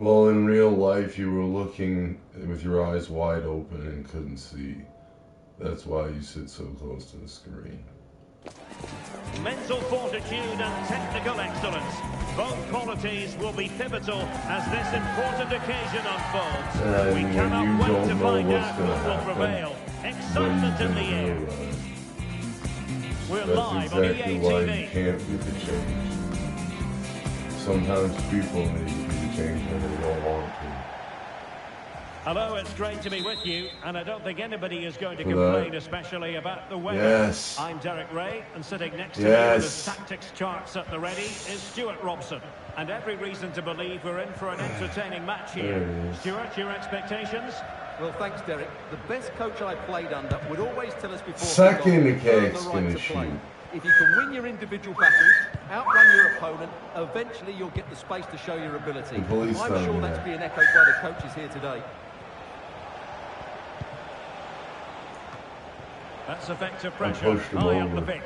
Well, in real life, you were looking with your eyes wide open and couldn't see. That's why you sit so close to the screen. Mental fortitude and technical excellence. Both qualities will be pivotal as this important occasion unfolds. We cannot wait to find out who will prevail. Excitement in the air. We're live on EA TV. You can't be the change. Sometimes people need to be the change when they don't want to. Hello, it's great to be with you, and I don't think anybody is going to complain, especially about the weather. Yes. I'm Derek Ray, and sitting next to me with his tactics charts at the ready is Stuart Robson. And every reason to believe we're in for an entertaining match here. Stuart, your expectations? Well, thanks, Derek. The best coach I played under would always tell us before second the cake's right gonna to play. shoot. If you can win your individual battles, outrun your opponent, eventually you'll get the space to show your ability. I'm sure that's being echoed by the coaches here today. That's effective pressure, high up the pitch.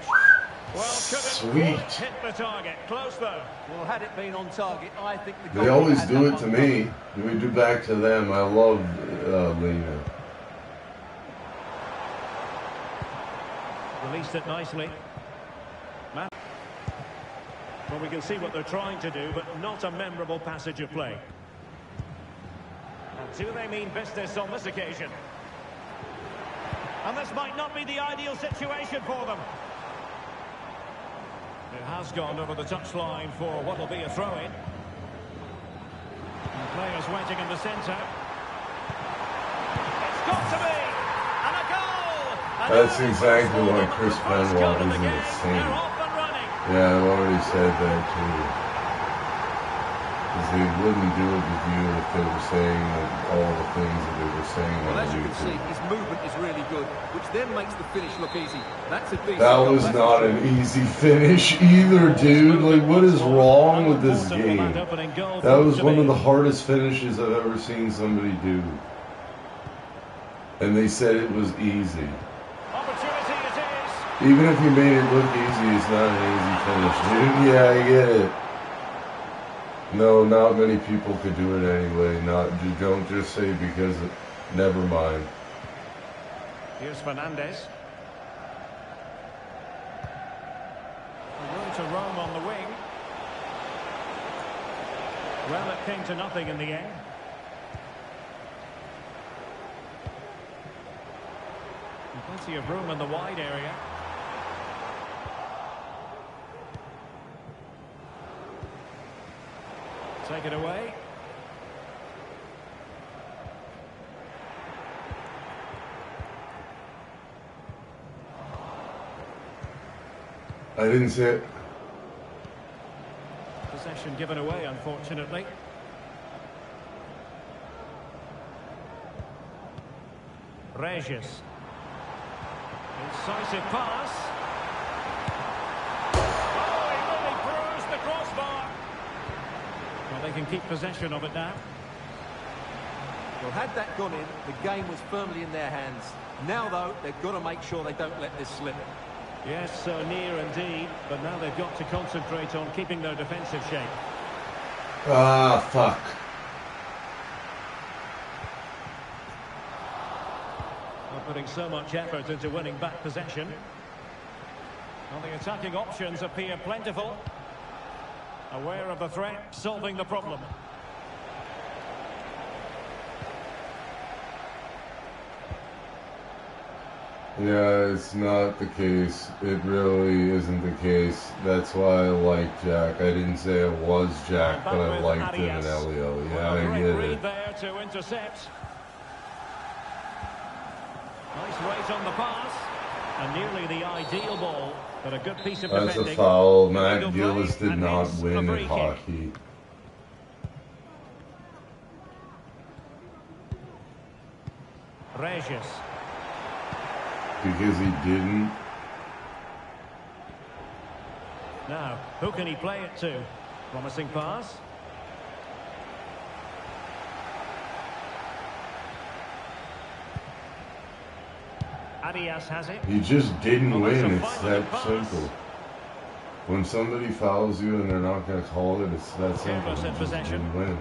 Well, couldn't hit the target. Close, though. Well, had it been on target, I think the goal. They always do it to me. We do back to them. I love Lena. Released it nicely. Man. Well, we can see what they're trying to do, but not a memorable passage of play. And do they mean business on this occasion? And this might not be the ideal situation for them. It has gone over the touchline for what will be a throw-in. Players waiting in the centre. It's got to be! And a goal! That's exactly why Chris Benoit isn't the same. Yeah, I've already said that too. Because they wouldn't do it with you if they were saying all the things that they were saying on YouTube. Well, as you can see, his movement is really good, which then makes the finish look easy. That's a decent That was not an easy finish either, dude. Like, what is wrong with this game? That was one of the hardest finishes I've ever seen somebody do. And they said it was easy. Even if you made it look easy, it's not an easy finish, dude. Yeah, I get it. No, not many people could do it anyway. Don't just say because. Never mind. Here's Fernandez. Room to roam on the wing. Well, it came to nothing in the end. Plenty of room in the wide area. Take it away. I didn't see it. Possession given away, unfortunately. Regis. Incisive pass. Oh, he really bruised the crossbar. Well, they can keep possession of it now. Well, had that gone in, the game was firmly in their hands. Now, though, they've got to make sure they don't let this slip. Yes, so near indeed, but now they've got to concentrate on keeping their defensive shape. Ah, fuck. Not putting so much effort into winning back possession. Well, the attacking options appear plentiful. Aware of the threat, solving the problem. Yeah, it's not the case. It really isn't the case. That's why I like Jack. I didn't say it was Jack, but I liked him in Elio. Yeah, I get it. There to intercept. Nice weight on the pass. And nearly the ideal ball, but a good piece of defending. That's a foul. Matt Gillis did not win at hockey. Regis. Because he didn't. Now, who can he play it to? Promising pass. Arias has it. He just didn't win. It's that simple. When somebody fouls you and they're not going to call it, it's that simple. Careless in possession. Win.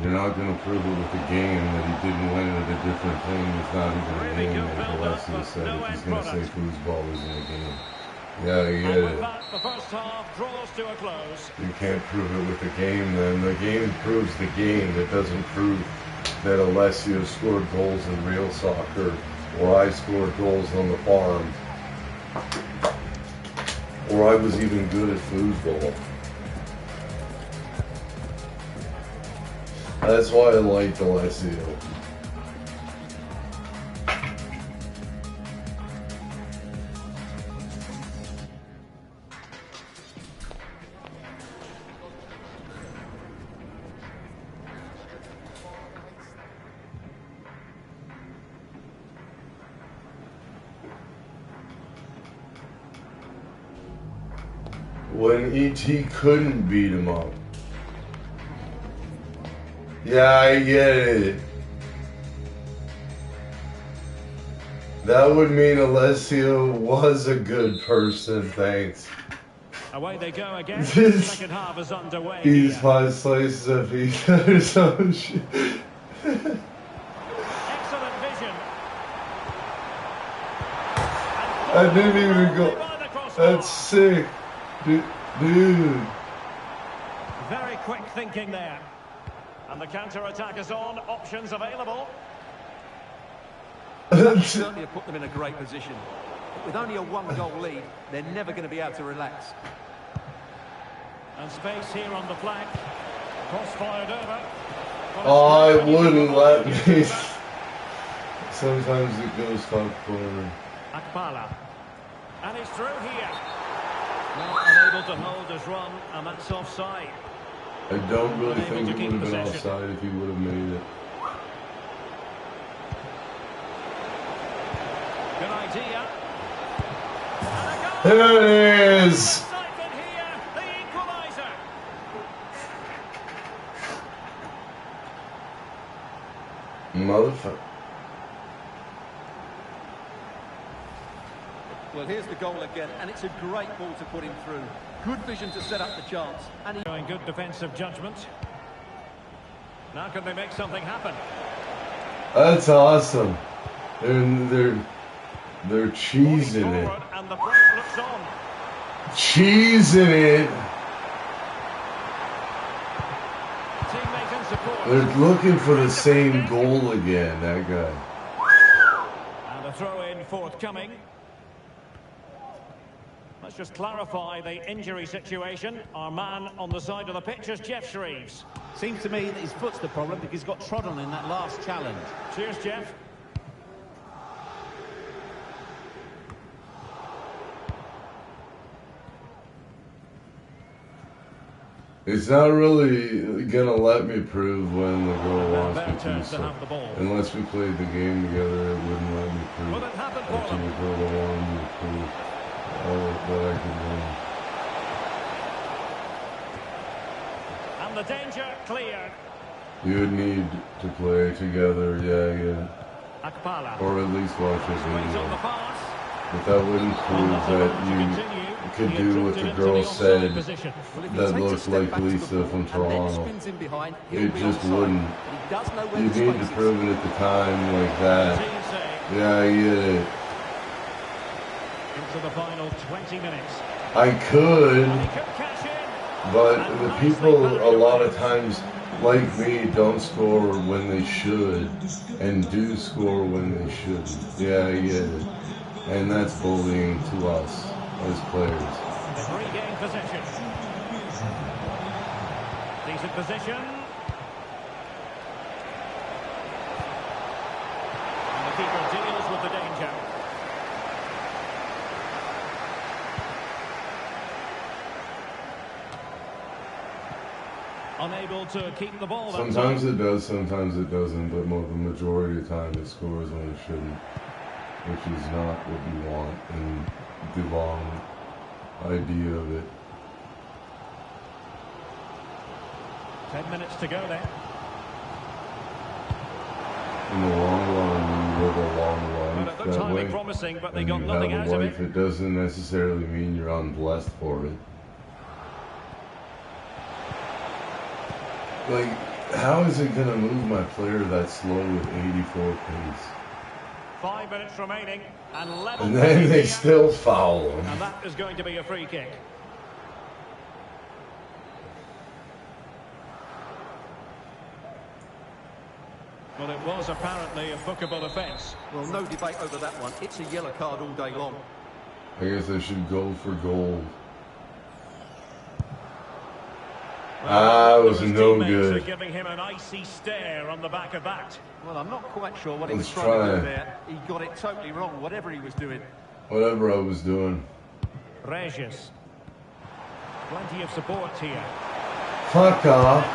You're not going to prove it with the game that he didn't win at a different thing. It's not even a game, as Alessio said, if he's going to say foosball isn't a game. Yeah, I get it. The first half draws to a close. You can't prove it with the game then. The game proves the game. It doesn't prove that Alessio scored goals in real soccer or I scored goals on the farm or I was even good at foosball. That's why I liked Alessio. When E.T. couldn't beat him up. Yeah, I get it. That would mean Alessio was a good person, thanks. Away they go again. The second half is underway. These 5 slices of pizza or some shit. Excellent vision. I didn't even go. That's sick. Dude. Very quick thinking there. And the counter-attack is on. Options available. Certainly have put them in a great position. But with only a 1-goal lead, they're never going to be able to relax. And space here on the flank. Cross fired over. Oh, I wouldn't let me. Sometimes it goes top corner. Akbala. And it's through here. Not unable to hold his run, and that's offside. I don't really think it would have been offside if he would have made it. Good idea. There it is! Excitement here, the equaliser. Motherfucker. Well, here's the goal again, and it's a great ball to put him through. Good vision to set up the chance. And he... Showing good defensive judgment. Now can they make something happen? That's awesome. They're cheesing it. And the break looks on. Cheesing it. Teammate in support. They're looking for the same goal again, that guy. And a throw-in forthcoming. Let's just clarify the injury situation. Our man on the side of the pitch is Jeff Shreves. Seems to me that his foot's the problem because he's got trod on in that last challenge. Cheers, Jeff. It's not really gonna let me prove when the goal wants me to, so unless we played the game together, it wouldn't let me prove. Will it happen for Until the goal wanted me to prove that I could win. And the danger cleared. You would need to play together, yeah. Akbala. Or at least watch us On the video. pass. But that wouldn't prove that you could do what the girl said that looked like Lisa from Toronto. It just wouldn't. You need to prove it at the time like that. Yeah, I get it. Into the final 20 minutes. I could, but the people a lot of times, like me, don't score when they should and do score when they shouldn't. Yeah, I get it. And that's bullying to us as players. They regain possession. Decent position. And the keeper deals with the danger. Unable to keep the ball. Sometimes it does, sometimes it doesn't, but the majority of the time it scores when it shouldn't, which is not what you want and the wrong idea of it. 10 minutes to go then. In the long run, you live a long Well, life it looks that highly way, promising, but they and got you nothing have out a of life. it. It doesn't necessarily mean you're unblessed for it. Like, How is it going to move my player that slow with 84 pace? 5 minutes remaining, and level. And then they still foul him. And that is going to be a free kick. Well, it was apparently a bookable offence. Well, no debate over that one. It's a yellow card all day long. I guess I should go for gold. Well, it was no good. Are giving him an icy stare on the back of that. Well, I'm not quite sure what he was trying to do there. He got it totally wrong, whatever he was doing. Whatever I was doing. Regis. Plenty of support here. Fuck off.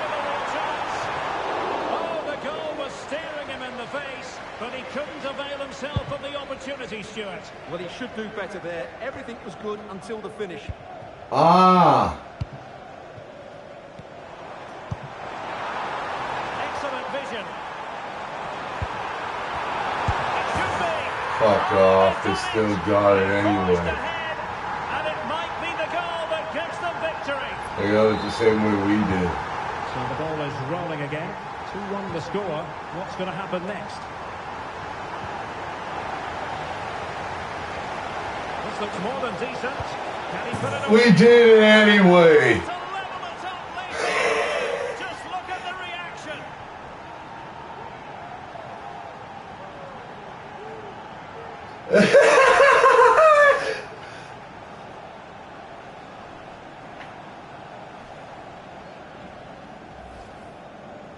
Oh, the goal was staring him in the face, but he couldn't avail himself of the opportunity, Stuart. Well, he should do better there. Everything was good until the finish. Ah! Excellent vision. It should be. Fuck off. They still got it anyway. And it might be the goal that gives them victory. They got it the same way we did. So the ball is rolling again. 2-1 the score. What's going to happen next? This looks more than decent. Can he put it away? We did it anyway. To level it up, ladies. Just look at the reaction.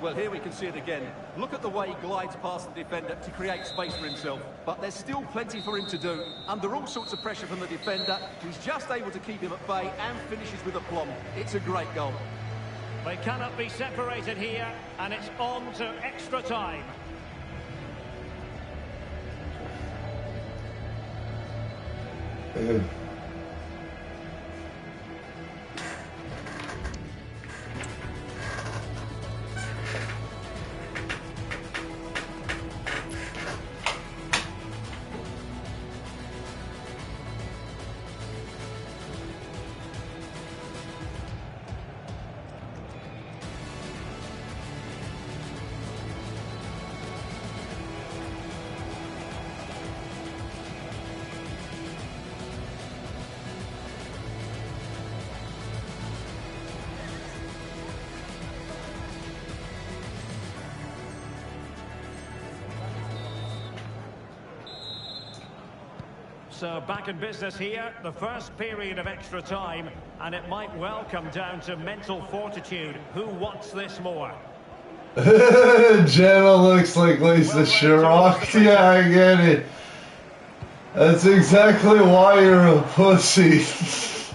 Well, here we can see it again. Look at the way he glides past the defender to create space for himself. But there's still plenty for him to do. Under all sorts of pressure from the defender, he's just able to keep him at bay and finishes with aplomb. It's a great goal. They cannot be separated here, and it's on to extra time. So back in business here, the first period of extra time, and it might well come down to mental fortitude. Who wants this more? Gemma looks like Lisa Sherrock. Yeah, I get it. That's exactly why you're a pussy. Is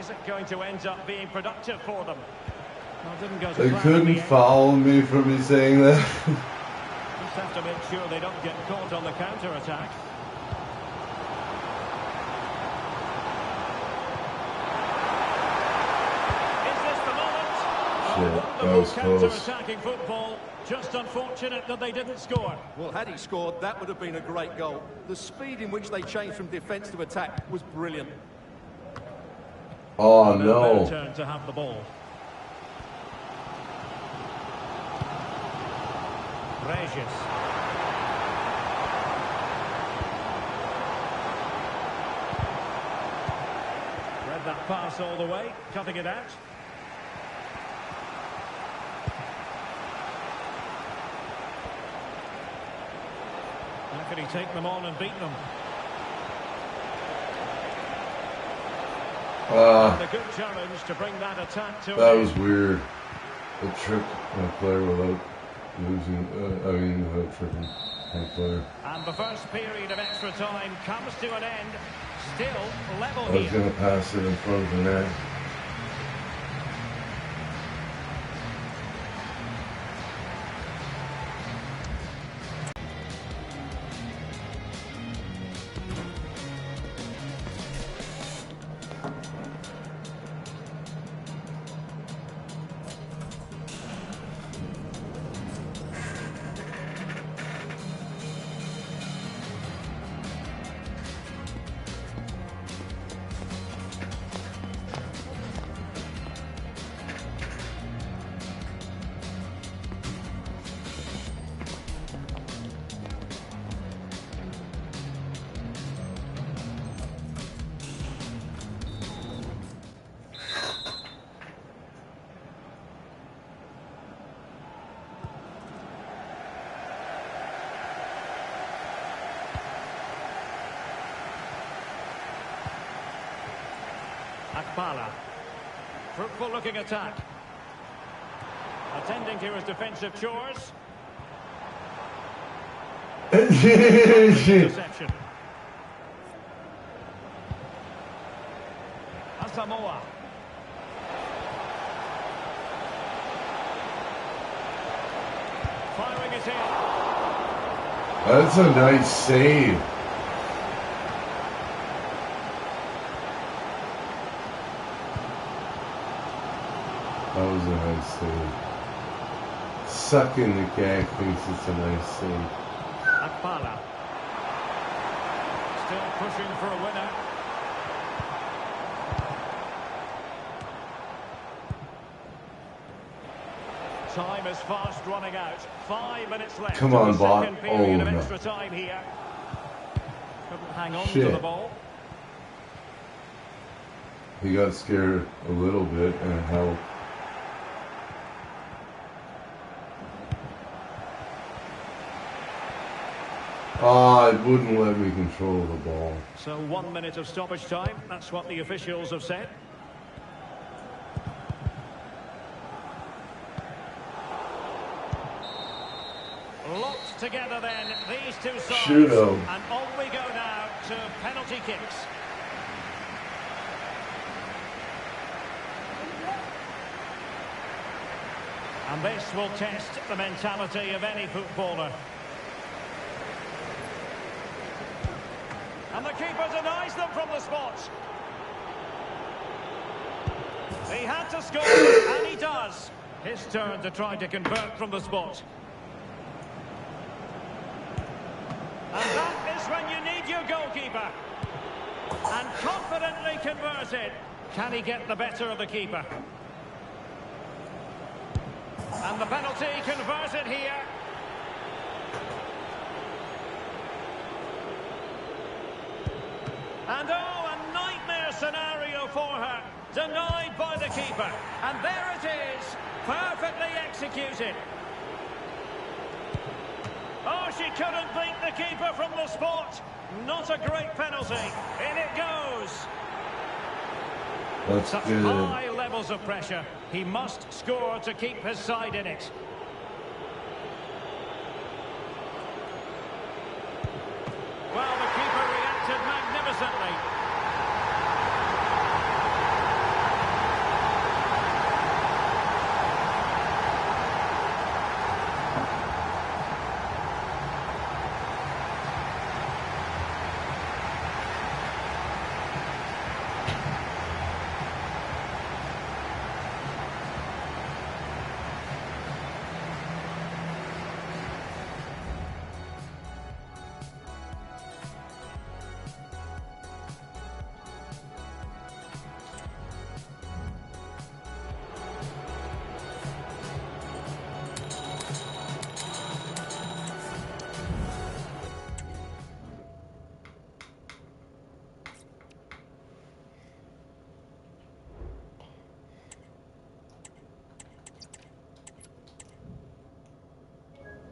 it going to end up being productive for them? Well, didn't go to They plan couldn't in the end. foul me for me saying that. Just have to make sure they don't get caught on the counter-attack. Is this the moment? Shit, that was close. Counter-attacking football. Just unfortunate that they didn't score. Well, had he scored, that would have been a great goal. The speed in which they changed from defence to attack was brilliant. Oh Their no. turn to have the ball. Regis. Read that pass all the way, cutting it out. How can he take them on and beat them? And a good challenge to bring that attack to That an was end. weird. A trick on a player without losing, without tricking on a player. And the first period of extra time comes to an end. Still level I was here. going to pass it in front of the net. Akbala. Fruitful looking attack. Attending to his defensive chores. Interception. Asamoah. Firing it in. That's a nice save. That was a nice save. Sucking the gag thinks it's a nice save. Akbala. Still pushing for a winner. Time is fast running out. 5 minutes left. Come on, bot. Second period Oh, of no. extra time here. Couldn't hang on Shit. to the ball. He got scared a little bit and it helped. Ah, it wouldn't let me control the ball. So 1 minute of stoppage time. That's what the officials have said. Locked together then, these two sides. Shoot 'em. And on we go now to penalty kicks. And this will test the mentality of any footballer. And the keeper denies them from the spot. He had to score, and he does. His turn to try to convert from the spot. And that is when you need your goalkeeper. And confidently converted. Can he get the better of the keeper? And the penalty converted here. And oh, a nightmare scenario for her. Denied by the keeper. And there it is. Perfectly executed. Oh, she couldn't beat the keeper from the spot. Not a great penalty. In it goes. That's Such good. high levels of pressure. He must score to keep his side in it. Well, the keeper reacted magnificently.